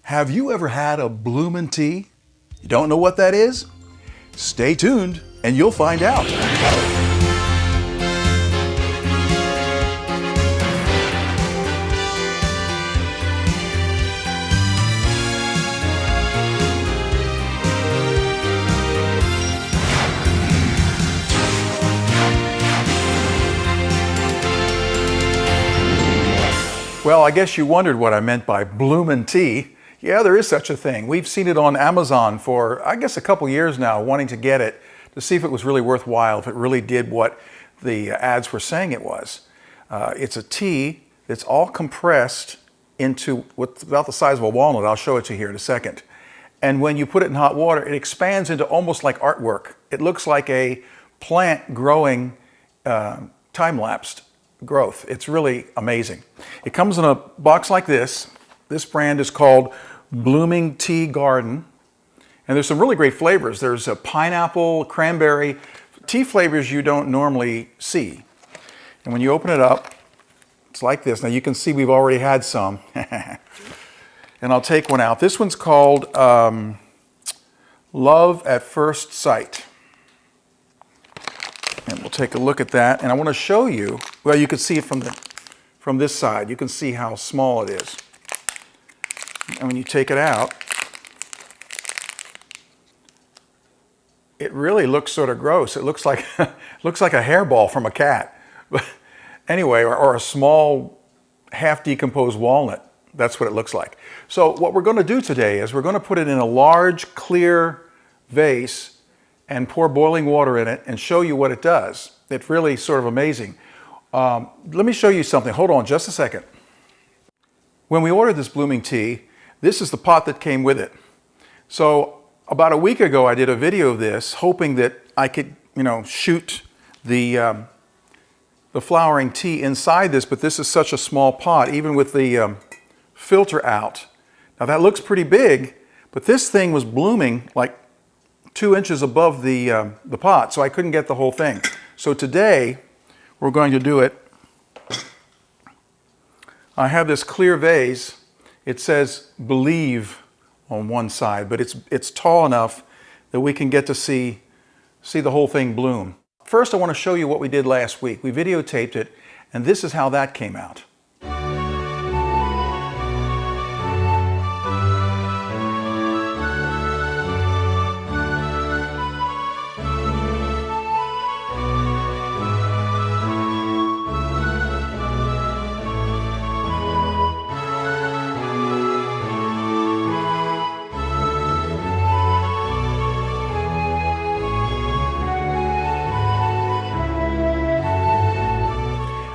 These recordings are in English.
Have you ever had a bloomin' tea? You don't know what that is? Stay tuned and you'll find out. Well, I guess you wondered what I meant by bloomin' tea. Yeah, there is such a thing. We've seen it on Amazon for, I guess, a couple years now, wanting to get it to see if it was really worthwhile, if it really did what the ads were saying it was. It's a tea that's all compressed into what's about the size of a walnut. I'll show it to you here in a second. And when you put it in hot water, it expands into almost like artwork. It looks like a plant growing time-lapsed growth. It's really amazing. It comes in a box like this. This brand is called Blooming Tea Garden. And there's some really great flavors. There's a pineapple, cranberry, tea flavors you don't normally see. And when you open it up, it's like this. Now you can see we've already had some. And I'll take one out. This one's called Love at First Sight. And we'll take a look at that. And I want to show you, well, you can see it from this side. You can see how small it is. And when you take it out, it really looks sort of gross. It looks like a hairball from a cat. But anyway, or a small half decomposed walnut. That's what it looks like. So what we're going to do today is we're going to put it in a large clear vase and pour boiling water in it and show you what it does. It's really sort of amazing. Let me show you something. Hold on just a second. When we ordered this blooming tea, this is the pot that came with it. So about a week ago, I did a video of this, hoping that I could, shoot the flowering tea inside this, but this is such a small pot, even with the filter out. Now that looks pretty big, but this thing was blooming like 2 inches above the pot, so I couldn't get the whole thing. So today, we're going to do it. I have this clear vase. It says "Believe" on one side, but it's tall enough that we can get to see the whole thing bloom. First, I want to show you what we did last week. We videotaped it, and this is how that came out.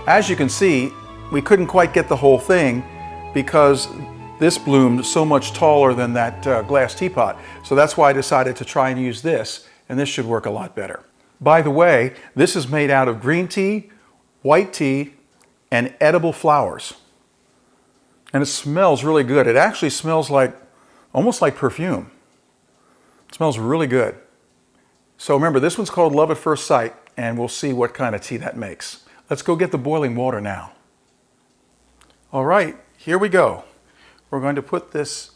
As you can see, we couldn't quite get the whole thing because this bloomed so much taller than that glass teapot. So that's why I decided to try and use this, and this should work a lot better. By the way, this is made out of green tea, white tea, and edible flowers. And it smells really good. It actually smells almost like perfume. It smells really good. So remember, this one's called Love at First Sight, and we'll see what kind of tea that makes. Let's go get the boiling water now. All right, here we go. We're going to put this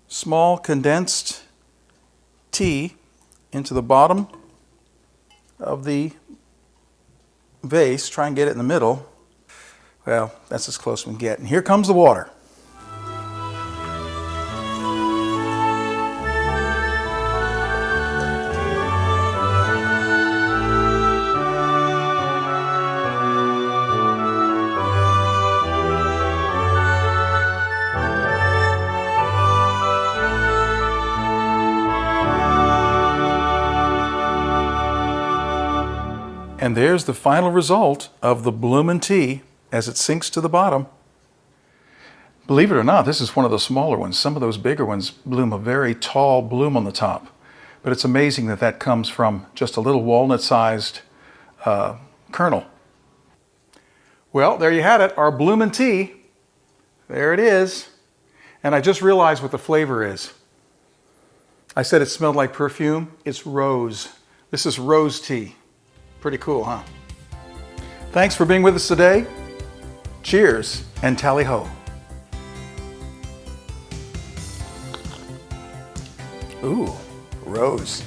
small condensed tea into the bottom of the vase. Try and get it in the middle. Well, that's as close as we can get. And here comes the water. And there's the final result of the bloomin' tea as it sinks to the bottom. Believe it or not, this is one of the smaller ones. Some of those bigger ones bloom a very tall bloom on the top. But it's amazing that that comes from just a little walnut-sized kernel. Well, there you had it, our bloomin' tea. There it is. And I just realized what the flavor is. I said it smelled like perfume. It's rose. This is rose tea. Pretty cool, huh? Thanks for being with us today. Cheers and tally ho. Ooh, rose.